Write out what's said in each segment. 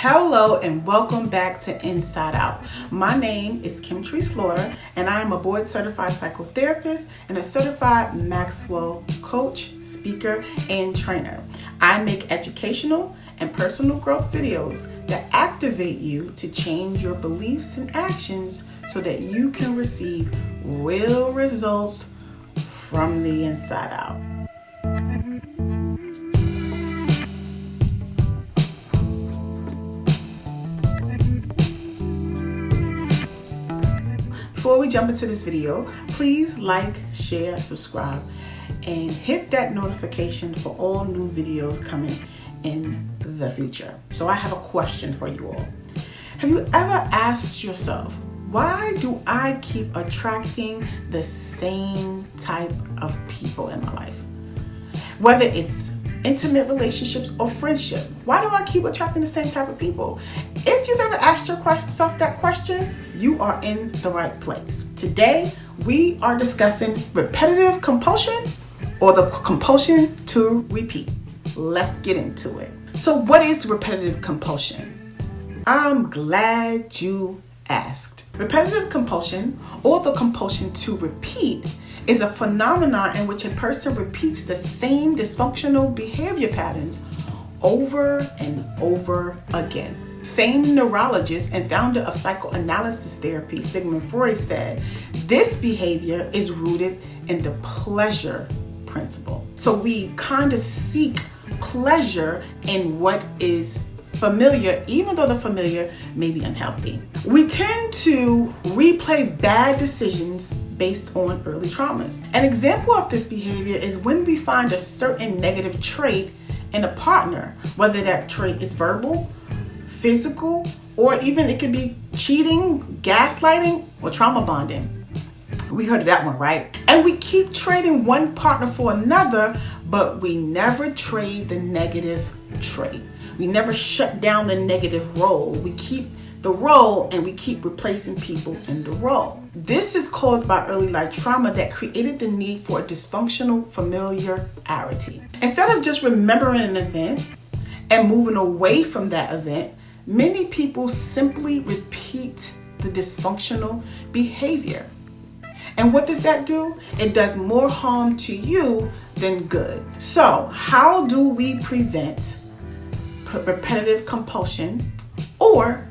Hello and welcome back to Inside Out. My name is Kim Tree Slaughter and I am a board certified psychotherapist and a certified Maxwell coach, speaker, and trainer. I make educational and personal growth videos that activate you to change your beliefs and actions so that you can receive real results from the inside out. Before we jump into this video, please like, share, subscribe, and hit that notification for all new videos coming in the future. So I have a question for you all. Have you ever asked yourself, why do I keep attracting the same type of people in my life? Whether it's intimate relationships or friendship, why do I keep attracting the same type of people? If you've ever asked yourself that question, you are in the right place. Today, we are discussing repetitive compulsion or the compulsion to repeat. Let's get into it. So what is repetitive compulsion? I'm glad you asked. Repetitive compulsion, or the compulsion to repeat, is a phenomenon in which a person repeats the same dysfunctional behavior patterns over and over again. Famed neurologist and founder of psychoanalysis therapy, Sigmund Freud, said this behavior is rooted in the pleasure principle. So we kind of seek pleasure in what is familiar, even though the familiar may be unhealthy. We tend to replay bad decisions based on early traumas. An example of this behavior is when we find a certain negative trait in a partner, whether that trait is verbal, physical, or even it could be cheating, gaslighting, or trauma bonding. We heard of that one, right? And we keep trading one partner for another, but we never trade the negative trait. We never shut down the negative role. We keep the role and we keep replacing people in the role. This is caused by early life trauma that created the need for a dysfunctional familiarity. Instead of just remembering an event and moving away from that event, many people simply repeat the dysfunctional behavior. And what does that do? It does more harm to you than good. So, how do we prevent repetitive compulsion or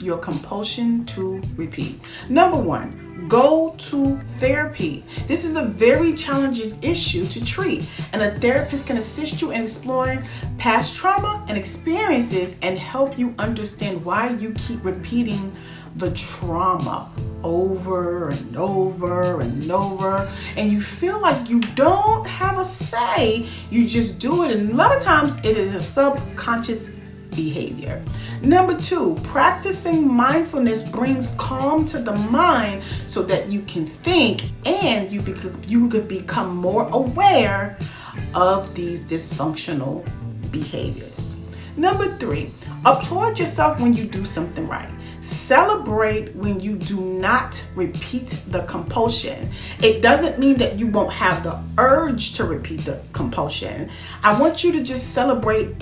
your compulsion to repeat? Number one, go to therapy. This is a very challenging issue to treat, and a therapist can assist you in exploring past trauma and experiences and help you understand why you keep repeating the trauma over and over and over, and you feel like you don't have a say, you just do it, and a lot of times it is a subconscious behavior. Number two, practicing mindfulness brings calm to the mind so that you can think and you could become more aware of these dysfunctional behaviors. Number three, applaud yourself when you do something right. Celebrate when you do not repeat the compulsion. It doesn't mean that you won't have the urge to repeat the compulsion. I want you to just celebrate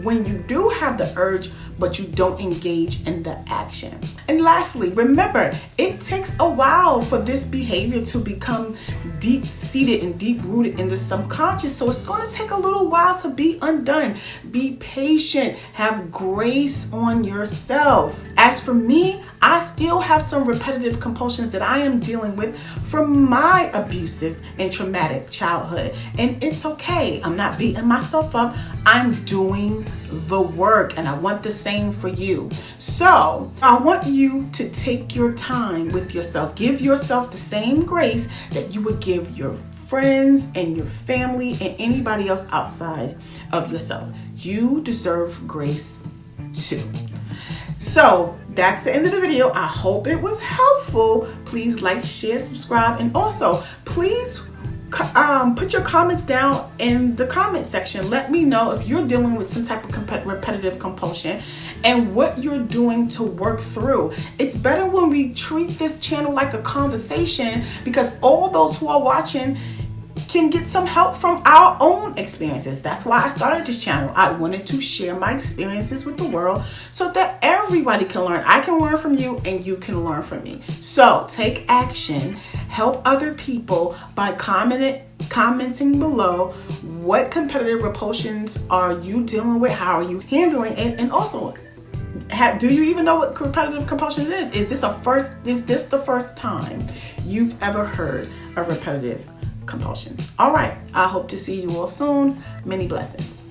when you do have the urge, but you don't engage in the action. And lastly, remember, it takes a while for this behavior to become deep-seated and deep-rooted in the subconscious. So it's going to take a little while to be undone. Be patient. Have grace on yourself. As for me, I still have some repetitive compulsions that I am dealing with from my abusive and traumatic childhood. And it's okay. I'm not beating myself up. I'm doing the work, and I want the same for you. So I want you to take your time with yourself. Give yourself the same grace that you would give your friends and your family and anybody else outside of yourself. You deserve grace too. So that's the end of the video. I hope it was helpful. Please like, share, subscribe, and also please put your comments down in the comment section. Let me know if you're dealing with some type of repetitive compulsion and what you're doing to work through. It's better when we treat this channel like a conversation, because all those who are watching can get some help from our own experiences. That's why I started this channel. I wanted to share my experiences with the world so that everybody can learn. I can learn from you and you can learn from me. So take action, help other people by commenting below what competitive repulsions are you dealing with, how are you handling it, and also do you even know what competitive compulsion is? Is this the first time you've ever heard of repetitive compulsions? All right, I hope to see you all soon. Many blessings.